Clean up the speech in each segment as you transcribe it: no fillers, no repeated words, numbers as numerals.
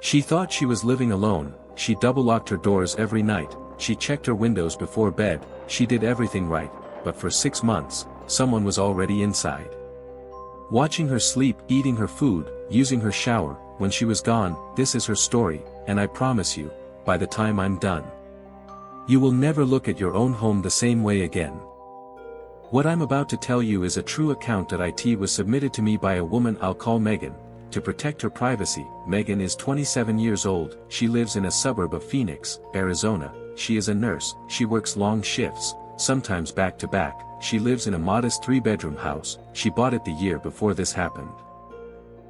She thought she was living alone. She double-locked her doors every night, she checked her windows before bed, she did everything right, but for 6 months, someone was already inside. Watching her sleep, eating her food, using her shower, when she was gone. This is her story, and I promise you, by the time I'm done, you will never look at your own home the same way again. What I'm about to tell you is a true account that it was submitted to me by a woman I'll call Megan. To protect her privacy. Megan is 27 years old, she lives in a suburb of Phoenix, Arizona, she is a nurse, she works long shifts, sometimes back to back, she lives in a modest 3-bedroom house, she bought it the year before this happened.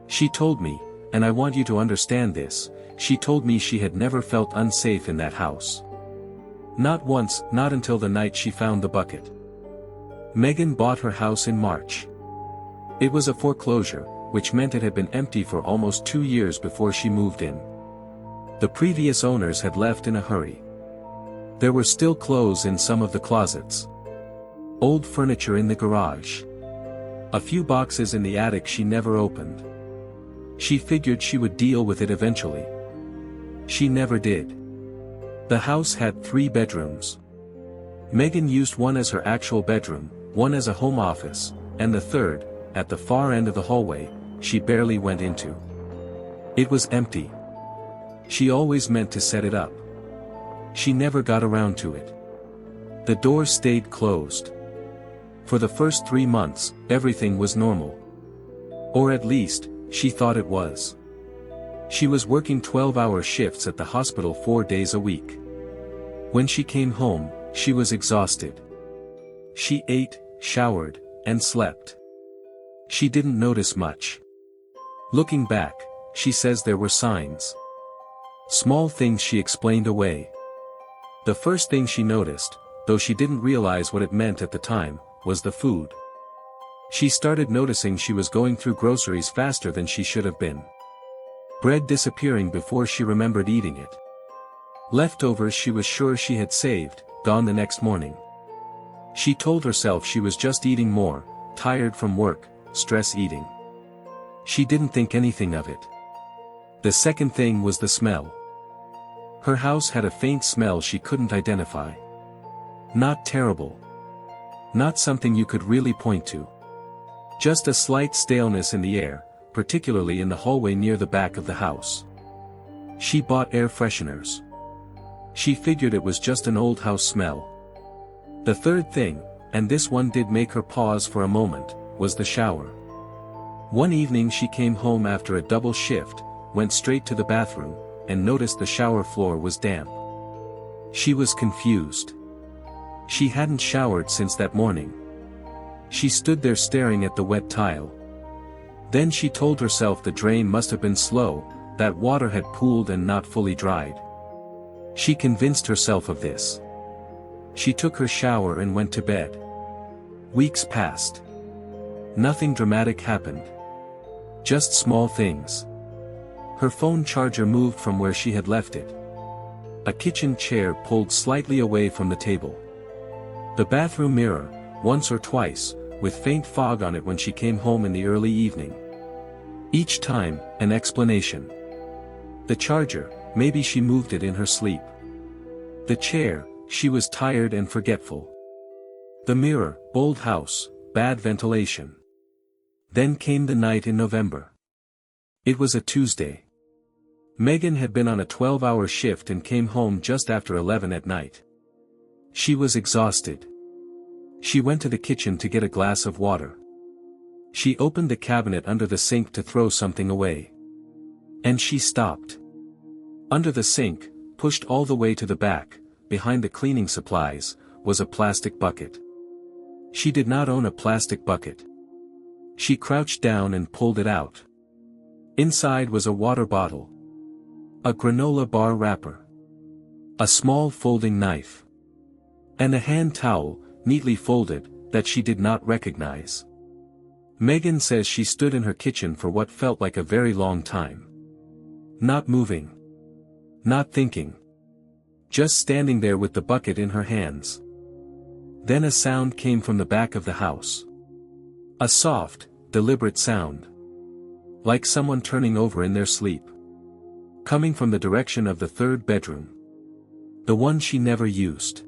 She told me, and I want you to understand this, she told me she had never felt unsafe in that house. Not once, not until the night she found the bucket. Megan bought her house in March. It was a foreclosure, which meant it had been empty for almost 2 years before she moved in. The previous owners had left in a hurry. There were still clothes in some of the closets. Old furniture in the garage. A few boxes in the attic she never opened. She figured she would deal with it eventually. She never did. The house had 3 bedrooms. Megan used one as her actual bedroom, one as a home office, and the third, at the far end of the hallway, she barely went into. It was empty. She always meant to set it up. She never got around to it. The door stayed closed. For the first 3 months, everything was normal. Or at least, she thought it was. She was working 12-hour shifts at the hospital 4 days a week. When she came home, she was exhausted. She ate, showered, and slept. She didn't notice much. Looking back, she says there were signs. Small things she explained away. The first thing she noticed, though she didn't realize what it meant at the time, was the food. She started noticing she was going through groceries faster than she should have been. Bread disappearing before she remembered eating it. Leftovers she was sure she had saved, gone the next morning. She told herself she was just eating more, tired from work, stress eating. She didn't think anything of it. The second thing was the smell. Her house had a faint smell she couldn't identify. Not terrible. Not something you could really point to. Just a slight staleness in the air, particularly in the hallway near the back of the house. She bought air fresheners. She figured it was just an old house smell. The third thing, and this one did make her pause for a moment, was the shower. One evening she came home after a double shift, went straight to the bathroom, and noticed the shower floor was damp. She was confused. She hadn't showered since that morning. She stood there staring at the wet tile. Then she told herself the drain must have been slow, that water had pooled and not fully dried. She convinced herself of this. She took her shower and went to bed. Weeks passed. Nothing dramatic happened. Just small things. Her phone charger moved from where she had left it. A kitchen chair pulled slightly away from the table. The bathroom mirror, once or twice, with faint fog on it when she came home in the early evening. Each time, an explanation. The charger, maybe she moved it in her sleep. The chair, she was tired and forgetful. The mirror, old house, bad ventilation. Then came the night in November. It was a Tuesday. Megan had been on a 12-hour shift and came home just after 11 at night. She was exhausted. She went to the kitchen to get a glass of water. She opened the cabinet under the sink to throw something away. And she stopped. Under the sink, pushed all the way to the back, behind the cleaning supplies, was a plastic bucket. She did not own a plastic bucket. She crouched down and pulled it out. Inside was a water bottle. A granola bar wrapper. A small folding knife. And a hand towel, neatly folded, that she did not recognize. Megan says she stood in her kitchen for what felt like a very long time. Not moving. Not thinking. Just standing there with the bucket in her hands. Then a sound came from the back of the house. A soft, deliberate sound. Like someone turning over in their sleep. coming from the direction of the third bedroom. The one she never used.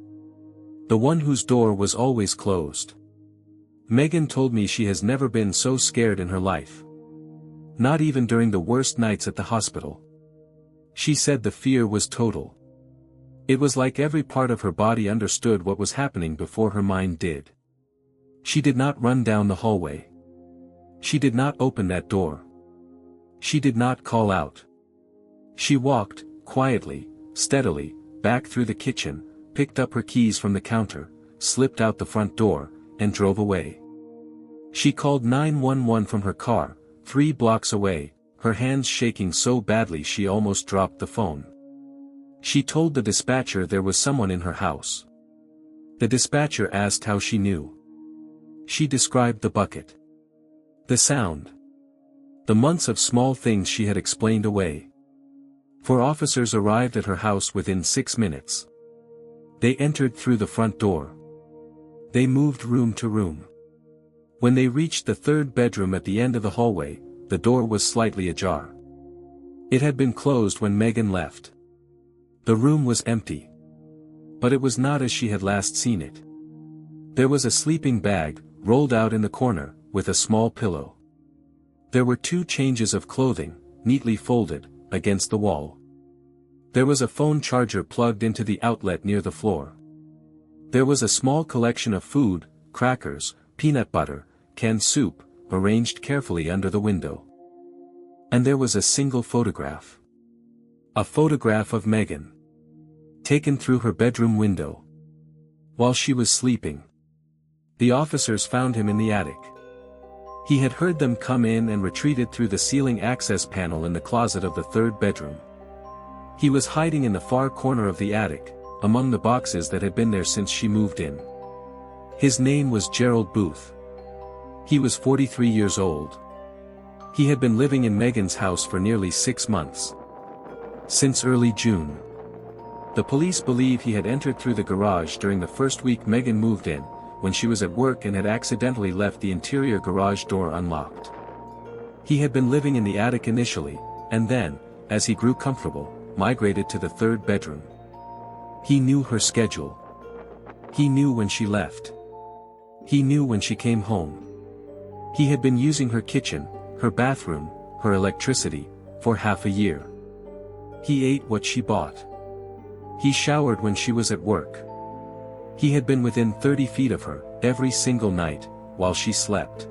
The one whose door was always closed. Megan told me she has never been so scared in her life. Not even during the worst nights at the hospital. She said the fear was total. It was like every part of her body understood what was happening before her mind did. She did not run down the hallway. She did not open that door. She did not call out. She walked, quietly, steadily, back through the kitchen, picked up her keys from the counter, slipped out the front door, and drove away. She called 911 from her car, 3 blocks away, her hands shaking so badly she almost dropped the phone. She told the dispatcher there was someone in her house. The dispatcher asked how she knew. She described the bucket. The sound. The months of small things she had explained away. 4 officers arrived at her house within 6 minutes. They entered through the front door. They moved room to room. When they reached the third bedroom at the end of the hallway, the door was slightly ajar. It had been closed when Megan left. The room was empty. But it was not as she had last seen it. There was a sleeping bag, rolled out in the corner, with a small pillow. There were 2 changes of clothing, neatly folded, against the wall. There was a phone charger plugged into the outlet near the floor. There was a small collection of food, crackers, peanut butter, canned soup, arranged carefully under the window. And there was a single photograph. A photograph of Megan. Taken through her bedroom window. While she was sleeping. The officers found him in the attic. He had heard them come in and retreated through the ceiling access panel in the closet of the third bedroom. He was hiding in the far corner of the attic, among the boxes that had been there since she moved in. His name was Gerald Booth. He was 43 years old. He had been living in Megan's house for nearly 6 months. Since early June. The police believe he had entered through the garage during the first week Megan moved in, when she was at work and had accidentally left the interior garage door unlocked. He had been living in the attic initially, and then, as he grew comfortable, migrated to the third bedroom. He knew her schedule. He knew when she left. He knew when she came home. He had been using her kitchen, her bathroom, her electricity, for half a year. He ate what she bought. He showered when she was at work. He had been within 30 feet of her, every single night, while she slept.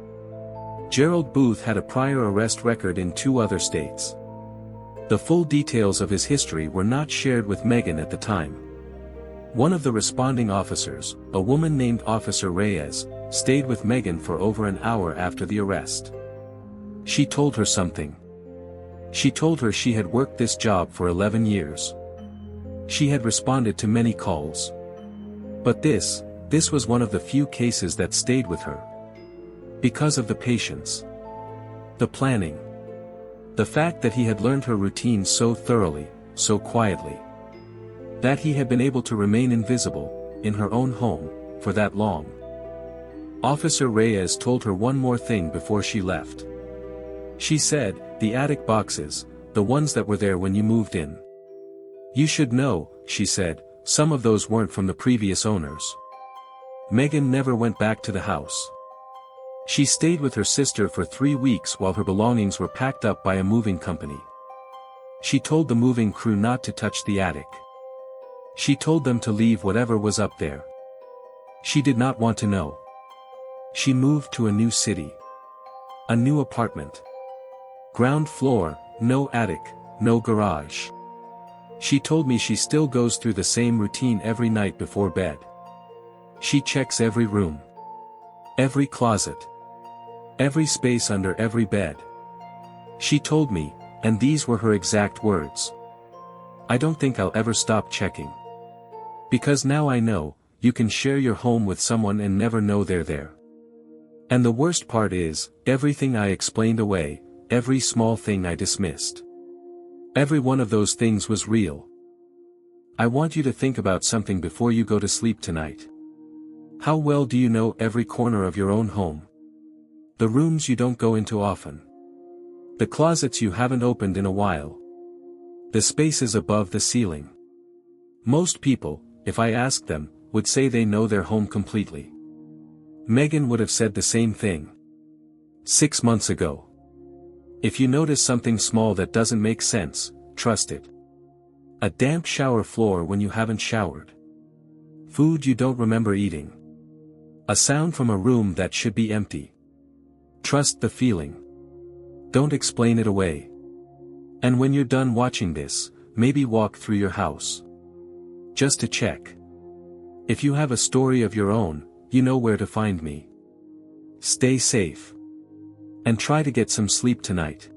Gerald Booth had a prior arrest record in 2 other states. The full details of his history were not shared with Megan at the time. One of the responding officers, a woman named Officer Reyes, stayed with Megan for over an hour after the arrest. She told her something. She told her she had worked this job for 11 years. She had responded to many calls. But this was one of the few cases that stayed with her. Because of the patience. The planning. The fact that he had learned her routine so thoroughly, so quietly. That he had been able to remain invisible, in her own home, for that long. Officer Reyes told her one more thing before she left. She said, "The attic boxes, the ones that were there when you moved in. You should know," she said, "some of those weren't from the previous owners." Megan never went back to the house. She stayed with her sister for 3 weeks while her belongings were packed up by a moving company. She told the moving crew not to touch the attic. She told them to leave whatever was up there. She did not want to know. She moved to a new city. A new apartment. Ground floor, no attic, no garage. She told me she still goes through the same routine every night before bed. She checks every room. Every closet. Every space under every bed. She told me, and these were her exact words. "I don't think I'll ever stop checking. Because now I know, you can share your home with someone and never know they're there. And the worst part is, everything I explained away, every small thing I dismissed. Every one of those things was real. I want you to think about something before you go to sleep tonight. How well do you know every corner of your own home? The rooms you don't go into often. The closets you haven't opened in a while. The spaces above the ceiling. Most people, if I asked them, would say they know their home completely. Megan would have said the same thing 6 months ago. If you notice something small that doesn't make sense, trust it. A damp shower floor when you haven't showered. Food you don't remember eating. A sound from a room that should be empty. Trust the feeling. Don't explain it away. And when you're done watching this, maybe walk through your house. Just to check. If you have a story of your own, you know where to find me. Stay safe. And try to get some sleep tonight.